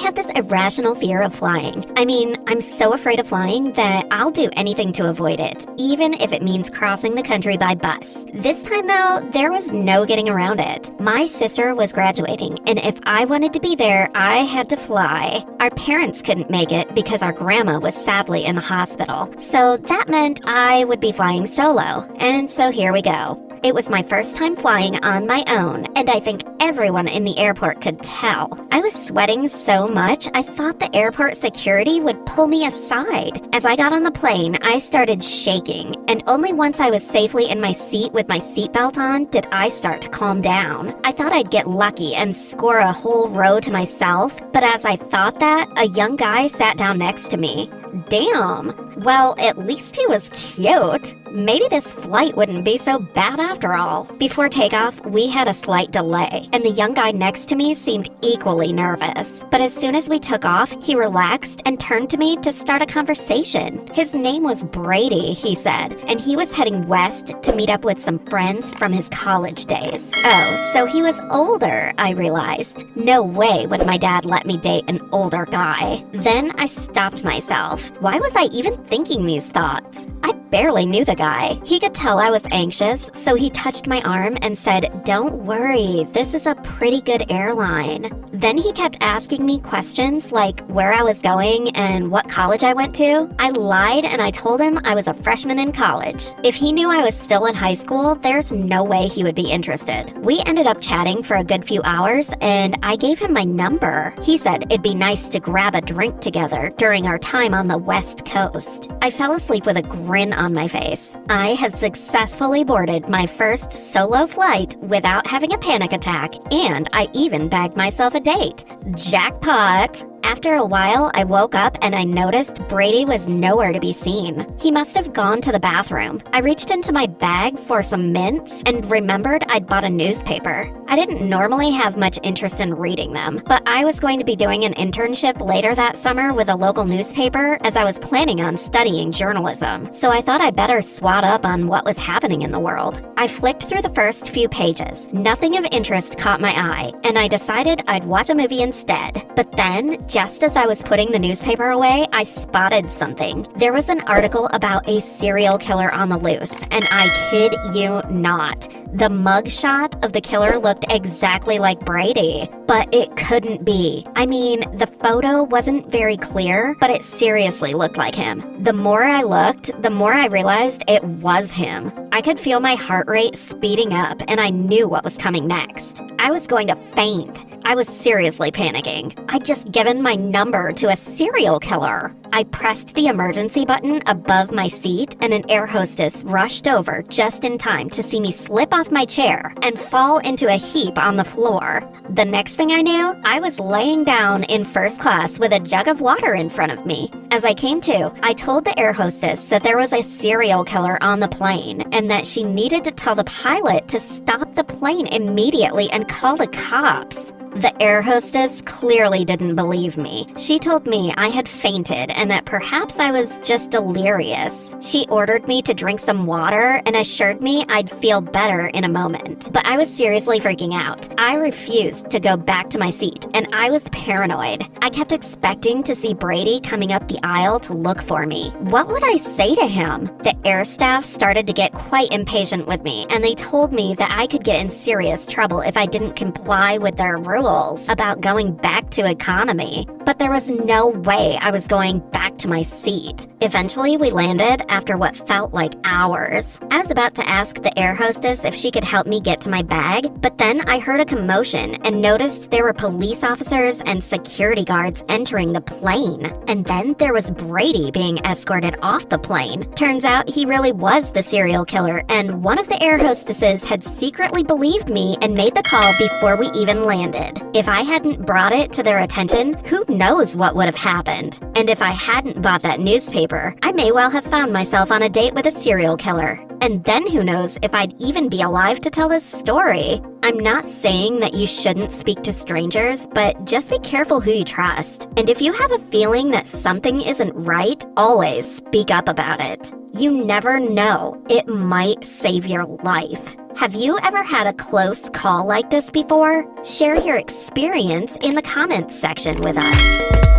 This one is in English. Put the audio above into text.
have this irrational fear of flying. I mean, I'm so afraid of flying that I'll do anything to avoid it, even if it means crossing the country by bus. This time though, there was no getting around it. My sister was graduating, and if I wanted to be there, I had to fly. Our parents couldn't make it because our grandma was sadly in the hospital. So that meant I would be flying solo, and so here we go. It was my first time flying on my own, and I think everyone in the airport could tell. I was sweating so much, I thought the airport security would pull me aside. As I got on the plane, I started shaking, and only once I was safely in my seat with my seatbelt on did I start to calm down. I thought I'd get lucky and score a whole row to myself, but as I thought that, a young guy sat down next to me. Damn. Well, at least he was cute. Maybe this flight wouldn't be so bad after all. Before takeoff, we had a slight delay, and the young guy next to me seemed equally nervous. But as soon as we took off, he relaxed and turned to me to start a conversation. His name was Brady, he said, and he was heading west to meet up with some friends from his college days. Oh, so he was older, I realized. No way would my dad let me date an older guy. Then I stopped myself. Why was I even thinking these thoughts? I barely knew the guy. He could tell I was anxious, so he touched my arm and said, "Don't worry, this is a pretty good airline." Then he kept asking me questions like where I was going and what college I went to. I lied and I told him I was a freshman in college. If he knew I was still in high school, there's no way he would be interested. We ended up chatting for a good few hours, and I gave him my number. He said it'd be nice to grab a drink together during our time on the West Coast. I fell asleep with a grin on my face. I had successfully boarded my first solo flight without having a panic attack, and I even bagged myself a date. Jackpot! After a while, I woke up and I noticed Brady was nowhere to be seen. He must have gone to the bathroom. I reached into my bag for some mints and remembered I'd bought a newspaper. I didn't normally have much interest in reading them, but I was going to be doing an internship later that summer with a local newspaper as I was planning on studying journalism, so I thought I'd better swat up on what was happening in the world. I flicked through the first few pages. Nothing of interest caught my eye, and I decided I'd watch a movie instead. But then, just as I was putting the newspaper away, I spotted something. There was an article about a serial killer on the loose, and I kid you not. The mugshot of the killer looked exactly like Brady, but it couldn't be. I mean, the photo wasn't very clear, but it seriously looked like him. The more I looked, the more I realized it was him. I could feel my heart rate speeding up, and I knew what was coming next. I was going to faint. I was seriously panicking. I'd just given my number to a serial killer. I pressed the emergency button above my seat, and an air hostess rushed over just in time to see me slip off my chair and fall into a heap on the floor. The next thing I knew, I was laying down in first class with a jug of water in front of me. As I came to, I told the air hostess that there was a serial killer on the plane and that she needed to tell the pilot to stop the plane immediately and call the cops. The air hostess clearly didn't believe me. She told me I had fainted and that perhaps I was just delirious. She ordered me to drink some water and assured me I'd feel better in a moment. But I was seriously freaking out. I refused to go back to my seat, and I was paranoid. I kept expecting to see Brady coming up the aisle to look for me. What would I say to him? The air staff started to get quite impatient with me, and they told me that I could get in serious trouble if I didn't comply with their rules about going back to economy. But there was no way I was going back to my seat. Eventually, we landed after what felt like hours. I was about to ask the air hostess if she could help me get to my bag, but then I heard a commotion and noticed there were police officers and security guards entering the plane. And then there was Brady being escorted off the plane. Turns out he really was the serial killer, and one of the air hostesses had secretly believed me and made the call before we even landed. If I hadn't brought it to their attention, who knows what would have happened? And if I hadn't bought that newspaper, I may well have found myself on a date with a serial killer. And then who knows if I'd even be alive to tell this story. I'm not saying that you shouldn't speak to strangers, but just be careful who you trust. And if you have a feeling that something isn't right, always speak up about it. You never know, it might save your life. Have you ever had a close call like this before? Share your experience in the comments section with us.